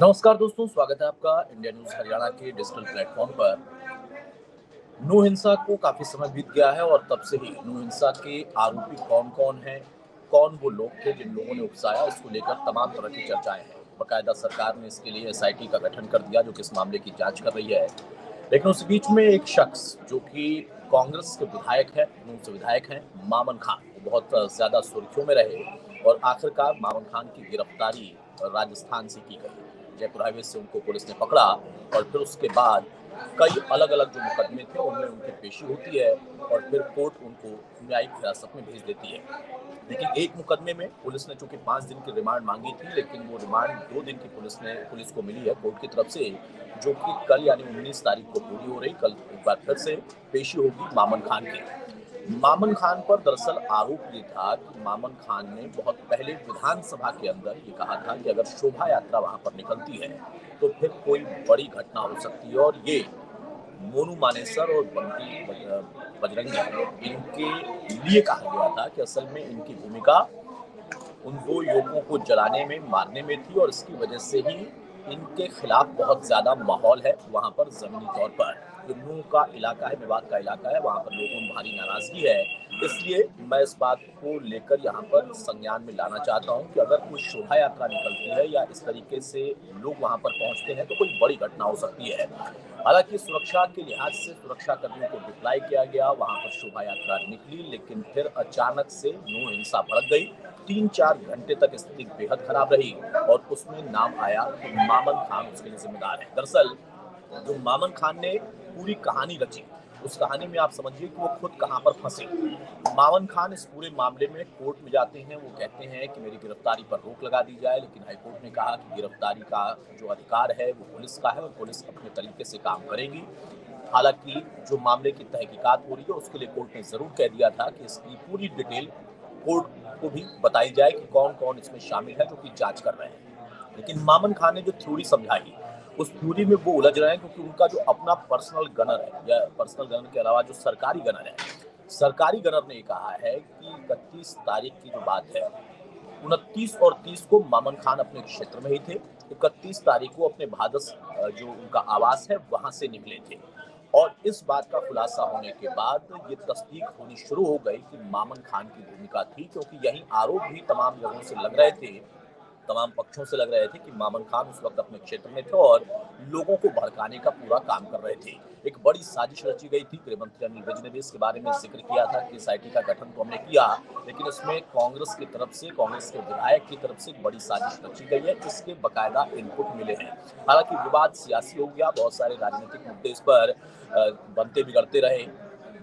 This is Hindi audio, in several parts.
नमस्कार दोस्तों, स्वागत है आपका इंडिया न्यूज हरियाणा के डिजिटल प्लेटफॉर्म पर। नू हिंसा को काफी समय बीत गया है और तब से ही नू हिंसा के आरोपी कौन कौन हैं, कौन वो लोग थे जिन लोगों ने उकसाया, इसको लेकर तमाम तरह की चर्चाएं हैं। बाकायदा सरकार ने इसके लिए एसआईटी का गठन कर दिया जो कि इस मामले की जांच कर रही है। लेकिन उस बीच में एक शख्स जो कि कांग्रेस के विधायक है, नून से विधायक हैं, मामन खान, वो बहुत ज्यादा सुर्खियों में रहे और आखिरकार मामन खान की गिरफ्तारी राजस्थान से की गई। जयपुर हाईवे से उनको पुलिस ने पकड़ा और फिर उसके बाद कई अलग अलग जो मुकदमे थे उनमें उनकी पेशी होती है और फिर कोर्ट उनको न्यायिक हिरासत में भेज देती है। लेकिन एक मुकदमे में पुलिस ने चूंकि 5 दिन की रिमांड मांगी थी, लेकिन वो रिमांड 2 दिन की पुलिस को मिली है कोर्ट की तरफ से, जो कि कल यानी 19 तारीख को पूरी हो रही। कल एक बार फिर से पेशी होगी मामन खान की। मामन खान पर दरअसल आरोप ये था कि मामन खान ने बहुत पहले विधानसभा के अंदर ये कहा था कि अगर शोभा यात्रा वहां पर निकलती है तो फिर कोई बड़ी घटना हो सकती है, और ये मोनू मानेसर और बंटी बजरंगी इनके लिए कहा गया था कि असल में इनकी भूमिका उन 2 युवकों को जलाने में, मारने में थी और इसकी वजह से ही इनके खिलाफ बहुत ज्यादा माहौल है वहां पर जमीनी तौर पर। जो नूह का इलाका है, मेवात का इलाका है, वहां पर लोगों में भारी नाराजगी है। इसलिए मैं इस बात को लेकर यहाँ पर संज्ञान में लाना चाहता हूँ कि अगर कोई शोभा यात्रा निकलती है या इस तरीके से लोग वहां पर पहुंचते हैं तो कोई बड़ी घटना हो सकती है। हालांकि सुरक्षा के लिहाज से सुरक्षा कर्मियों को डिप्लॉय किया गया, वहां पर शोभा यात्रा निकली, लेकिन फिर अचानक से नूह हिंसा भड़क गई। 3-4 घंटे तक स्थिति बेहद खराब रही और उसमें नाम आया कि मामन खान उसके लिए जिम्मेदार है। दरअसल जो मामन खान ने पूरी कहानी रची, उस कहानी में आप समझिए कि वो खुद कहां पर फंसे। मामन खान इस पूरे मामले में कोर्ट में जाते हैं, वो कहते हैं कि मेरी गिरफ्तारी पर रोक लगा दी जाए, लेकिन हाईकोर्ट ने कहा कि गिरफ्तारी का जो अधिकार है वो पुलिस का है और पुलिस अपने तरीके से काम करेगी। हालांकि जो मामले की तहकीकात हो रही है उसके लिए कोर्ट ने जरूर कह दिया था कि इसकी पूरी डिटेल कोर्ट को भी बताई जाए कि कौन कौन इसमें शामिल है, जो कि जांच कर रहे हैं। लेकिन मामन खान ने जो थ्योरी समझाई, उस थ्योरी में वो उलझ रहे हैं क्योंकि उनका जो अपना पर्सनल गनर है, या पर्सनल गनर के अलावा जो सरकारी गनर है, सरकारी गनर ने कहा है कि 31 तारीख की जो बात है, 29 और 30 को मामन खान अपने क्षेत्र में ही थे। 31 तारीख को अपने भादस जो उनका आवास है वहां से निकले थे और इस बात का खुलासा होने के बाद ये तस्दीक होनी शुरू हो गई कि मामन खान की भूमिका थी, क्योंकि यही आरोप भी तमाम जगहों से लग रहे थे, तमाम पक्षों से लग रहे थे कि मामन खान उस वक्त अपने क्षेत्र में थे और लोगों को भड़काने का पूरा काम कर रहे थे। एक बड़ी साजिश रची गई थी। गृह मंत्री अनिल विज ने भी इसके बारे में जिक्र किया था कि एसआईटी का गठन तो हमने किया, लेकिन इसमें कांग्रेस की तरफ से, कांग्रेस के विधायक की तरफ से एक बड़ी साजिश रची गई है, इसके बकायदा इनपुट मिले हैं। हालांकि विवाद सियासी हो गया, बहुत सारे राजनीतिक मुद्दे इस पर बनते बिगड़ते रहे।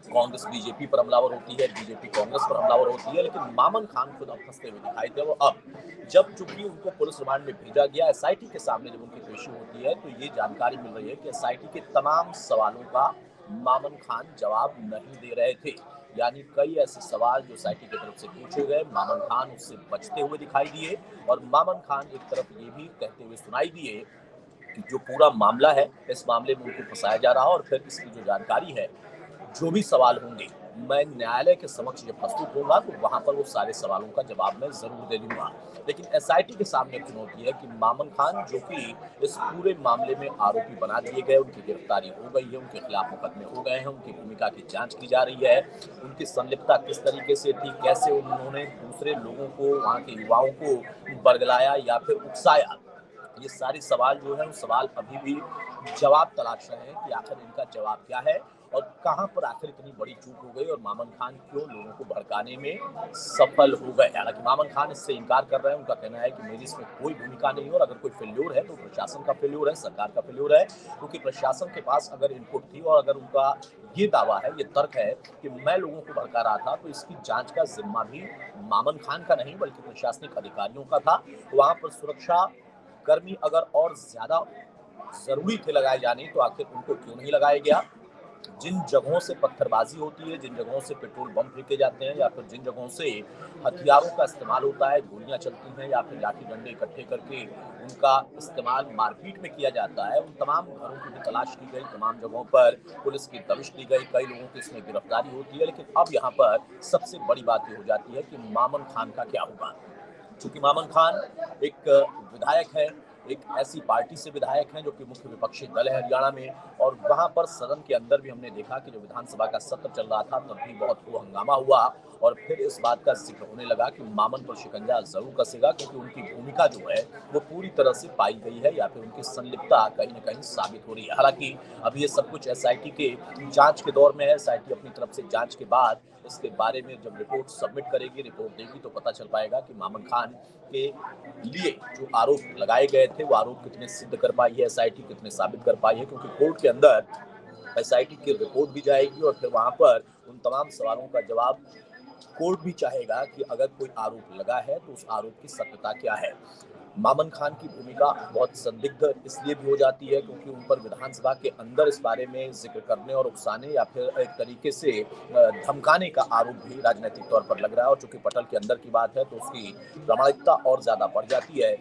कांग्रेस बीजेपी पर हमलावर होती है, बीजेपी कांग्रेस पर हमलावर होती है, लेकिन मामन खान खुद अब फंसते हुए दिखाई दे। और अब जब चूंकि उनको पुलिस रिमांड में भेजा गया, एसआईटी के सामने जब उनकी पेशी होती है तो ये जानकारी मिल रही है कि एसआईटी के तमाम सवालों का मामन खान जवाब नहीं दे रहे थे। यानी कई ऐसे सवाल जो एसआईटी की तरफ से पूछे गए, मामन खान उससे बचते हुए दिखाई दिए और मामन खान एक तरफ ये भी कहते हुए सुनाई दिए कि जो पूरा मामला है, इस मामले में उनको फंसाया जा रहा है और फिर इसकी जो जानकारी है, जो भी सवाल होंगे, मैं न्यायालय के समक्ष जब प्रस्तुत होगा तो वहां पर वो सारे सवालों का जवाब मैं जरूर दे दूंगा। लेकिन एसआईटी के सामने चुनौती है कि मामन खान जो कि इस पूरे मामले में आरोपी बना दिए गए, उनकी गिरफ्तारी हो गई है, उनके खिलाफ मुकदमे हो गए हैं, उनकी भूमिका की जांच की जा रही है, उनकी संलिप्तता किस तरीके से थी, कैसे उन्होंने दूसरे लोगों को, वहां के युवाओं को बरगलाया या फिर उकसाया, ये सारे सवाल जो है वो सवाल अभी भी जवाब तलाश रहे हैं कि आखिर इनका जवाब क्या है और कहां पर आखिर इतनी बड़ी चूक हो गई और मामन खान क्यों लोगों को भड़काने में सफल हो गए। हालांकि मामन खान इससे इनकार कर रहे हैं, उनका कहना है कि मेरी इसमें कोई भूमिका नहीं है और अगर कोई फेल्योर है तो प्रशासन का फेल्योर है, सरकार का फेल्योर है, क्योंकि प्रशासन के पास अगर इनपुट थी और अगर उनका ये दावा है, ये तर्क है कि मैं लोगों को भड़का रहा था, तो इसकी जांच का जिम्मा भी मामन खान का नहीं बल्कि प्रशासनिक अधिकारियों का था। वहां पर सुरक्षा कर्मी अगर और ज्यादा जरूरी थे लगाए जाने तो आखिर उनको क्यों नहीं लगाया गया। जिन जगहों से पत्थरबाजी होती है, जिन जगहों से पेट्रोल बम फेंके जाते हैं या फिर जिन जगहों से हथियारों का इस्तेमाल होता है, गोलियां चलती हैं या फिर लाठी डंडे इकट्ठे करके उनका इस्तेमाल मारपीट में किया जाता है, उन तमाम घरों की भी तलाश की गई, तमाम जगहों पर पुलिस की दबिश दी गई, कई लोगों की इसमें गिरफ्तारी होती है। लेकिन अब यहाँ पर सबसे बड़ी बात ये हो जाती है कि मामन खान का क्या होगा। चूंकि मामन खान एक विधायक है, एक ऐसी पार्टी से विधायक हैं जो कि मुख्य विपक्षी दल है हरियाणा में, और वहां पर सदन के अंदर भी हमने देखा कि जो विधानसभा का सत्र चल रहा था तब भी बहुत खूब हंगामा हुआ और फिर इस बात का जिक्र होने लगा कि मामन पर शिकंजा जरूर कसेगा, क्योंकि उनकी भूमिका जो है वो पूरी तरह से पाई गई है या फिर उनकी संलिप्तता कहीं न कहीं साबित हो रही है। हालांकि अब ये सब कुछ एसआईटी के जांच के दौर में है। एसआईटी अपनी तरफ से जांच के बाद इसके बारे में जब रिपोर्ट सबमिट करेगी, रिपोर्ट देगी, तो पता चल पाएगा कि मामन खान के लिए जो आरोप लगाए गए थे वो आरोप कितने सिद्ध कर पाई है एसआईटी, कितने साबित कर पाई है, क्योंकि कोर्ट के अंदर एसआईटी की रिपोर्ट भी जाएगी और फिर वहां पर उन तमाम सवालों का जवाब कोर्ट भी चाहेगा कि अगर कोई आरोप लगा है तो उस आरोप की सत्यता क्या है। मामन खान की भूमिका बहुत संदिग्ध इसलिए भी हो जाती है क्योंकि उन पर विधानसभा के अंदर इस बारे में जिक्र करने और उकसाने या फिर एक तरीके से धमकाने का आरोप भी राजनीतिक तौर पर लग रहा है, और चूंकि पटल के अंदर की बात है तो उसकी प्रामाणिकता और ज्यादा बढ़ जाती है।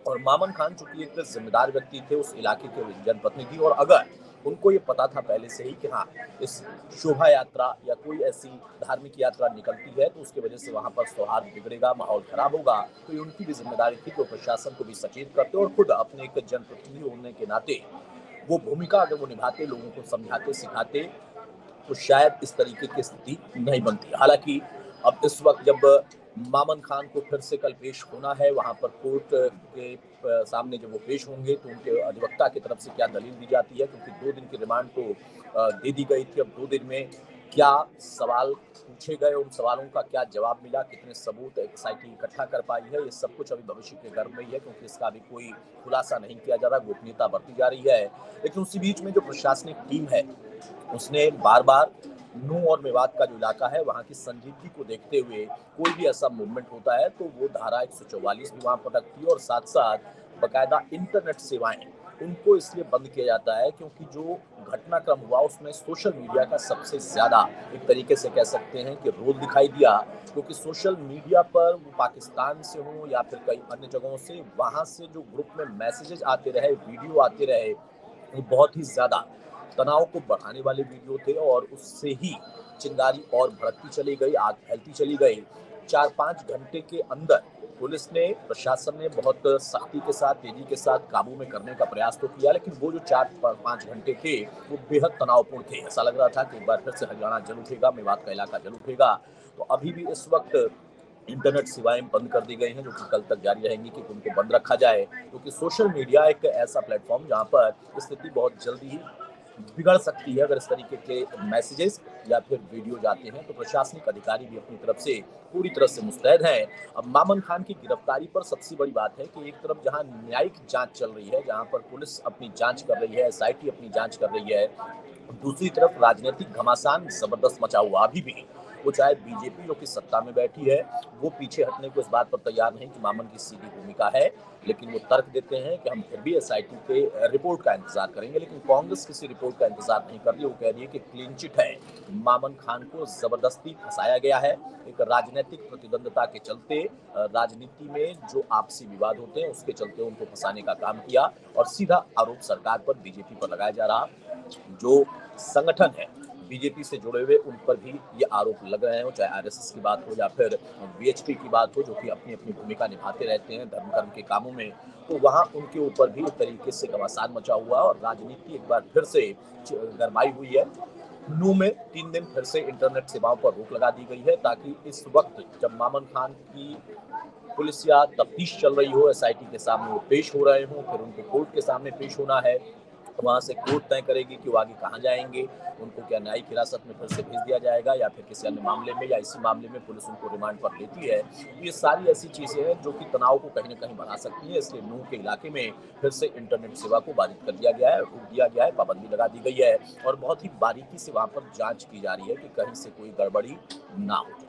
और मामन खान चूंकि एक जिम्मेदार व्यक्ति थे, उस इलाके के जनप्रतिनिधि, और अगर उनको ये पता था पहले से ही कि हाँ इस शोभा यात्रा या कोई ऐसी धार्मिक यात्रा निकलती है तो उसकी वजह से वहां पर सौहार्द बिगड़ेगा, माहौल खराब होगा, तो ये उनकी भी जिम्मेदारी थी कि वो प्रशासन को भी सचेत करते और खुद अपने एक जनप्रतिनिधि होने के नाते वो भूमिका अगर वो निभाते, लोगों को समझाते सिखाते, तो शायद इस तरीके की स्थिति नहीं बनती। हालांकि अब इस वक्त जब मामन खान को फिर से कल पेश होना है वहां पर कोर्ट के सामने जब वो पेश होंगे तो उनके अधिवक्ता की तरफ से क्या दलील दी जाती है, क्योंकि 2 दिन की रिमांड तो दे दी गई थी। अब 2 दिन में क्या सवाल पूछे गए, उन सवालों का क्या जवाब मिला, कितने सबूत एसआईटी इकट्ठा कर पाई है, ये सब कुछ अभी भविष्य के गर्भ में ही है, क्योंकि इसका अभी कोई खुलासा नहीं किया जा रहा, गोपनीयता बरती जा रही है। लेकिन उसी बीच में जो प्रशासनिक टीम है उसने बार बार नूह और मेवात का जो इलाका है वहाँ की संजीदगी को देखते हुए कोई भी ऐसा मूवमेंट होता है तो वो धारा 144 भी वहाँ पर रखती है, और साथ साथ बकायदा इंटरनेट सेवाएं उनको इसलिए बंद किया जाता है क्योंकि जो घटनाक्रम हुआ उसमें सोशल मीडिया का सबसे ज्यादा एक तरीके से कह सकते हैं कि रोल दिखाई दिया, क्योंकि सोशल मीडिया पर वो पाकिस्तान से हो या फिर कई अन्य जगहों से वहां से जो ग्रुप में मैसेजेस आते रहे, वीडियो आते रहे, वो बहुत ही ज्यादा तनाव को बढ़ाने वाले वीडियो थे और उससे ही चिंगारी और भड़कती चली गई, आग फैलती चली गई। 4-5 घंटे के अंदर पुलिस ने, प्रशासन ने बहुत सख्ती के साथ, तेजी के साथ काबू में करने का प्रयास तो किया, लेकिन वो जो 4-5 घंटे थे वो बेहद तनावपूर्ण थे। ऐसा लग रहा था कि एक बार फिर से हरियाणा जल उठेगा, मेवात का इलाका जल उठेगा। तो अभी भी इस वक्त इंटरनेट सेवाएं बंद कर दी गई हैं जो कि कल तक जारी रहेंगी कि उनको बंद रखा जाए, क्योंकि सोशल मीडिया एक ऐसा प्लेटफॉर्म जहां पर स्थिति बहुत जल्दी ही बिगड़ सकती है अगर इस तरीके के मैसेजेस या फिर वीडियो जाते हैं। तो प्रशासनिक अधिकारी भी अपनी तरफ से पूरी तरह से मुस्तैद हैं। अब मामन खान की गिरफ्तारी पर सबसे बड़ी बात है कि एक तरफ जहां न्यायिक जांच चल रही है, जहां पर पुलिस अपनी जांच कर रही है, एसआईटी अपनी जांच कर रही है, दूसरी तरफ राजनीतिक घमासान जबरदस्त मचा हुआ अभी भी। वो चाहे बीजेपी जो कि सत्ता में बैठी है वो पीछे हटने को इस बात पर तैयार नहीं कि मामन की सीधी भूमिका है, लेकिन वो तर्क देते हैं कि हम फिर भी एसआईटी के रिपोर्ट का इंतजार करेंगे। लेकिन कांग्रेस किसी रिपोर्ट का इंतजार नहीं कर रही, वो कह रही है कि क्लीन चिट है, मामन खान को जबरदस्ती फंसाया गया है एक राजनीतिक प्रतिद्वंदता के चलते। राजनीति में जो आपसी विवाद होते हैं उसके चलते उनको फंसाने का काम किया और सीधा आरोप सरकार पर, बीजेपी पर लगाया जा रहा। जो संगठन है बीजेपी से जुड़े हुए उन पर भी ये आरोप लग रहे हो, चाहे आरएसएस की बात हो या फिर बीएचपी की बात हो, जो कि अपनी अपनी भूमिका निभाते रहते हैं धर्म कर्म के कामों में, तो वहां उनके ऊपर भी एक तरीके से घमासान मचा हुआ और राजनीति एक बार फिर से गरमाई हुई है। नू में 3 दिन फिर से इंटरनेट सेवाओं पर रोक लगा दी गई है ताकि इस वक्त जब मामन खान की पुलिस या तफ्तीश चल रही हो, एसआईटी के सामने वो पेश हो रहे हो, फिर उनको कोर्ट के सामने पेश होना है, वहां से कोर्ट तय करेगी कि वो आगे कहाँ जाएंगे, उनको क्या न्यायिक हिरासत में फिर से भेज दिया जाएगा या फिर किसी अन्य मामले में, या इसी मामले में पुलिस उनको रिमांड पर लेती है। ये सारी ऐसी चीजें हैं जो कि तनाव को कहीं ना कहीं बढ़ा सकती है, इसलिए नूह के इलाके में फिर से इंटरनेट सेवा को बाधित कर दिया गया है, रोक दिया गया है, पाबंदी लगा दी गई है और बहुत ही बारीकी से वहां पर जांच की जा रही है कि कहीं से कोई गड़बड़ी ना हो जाए।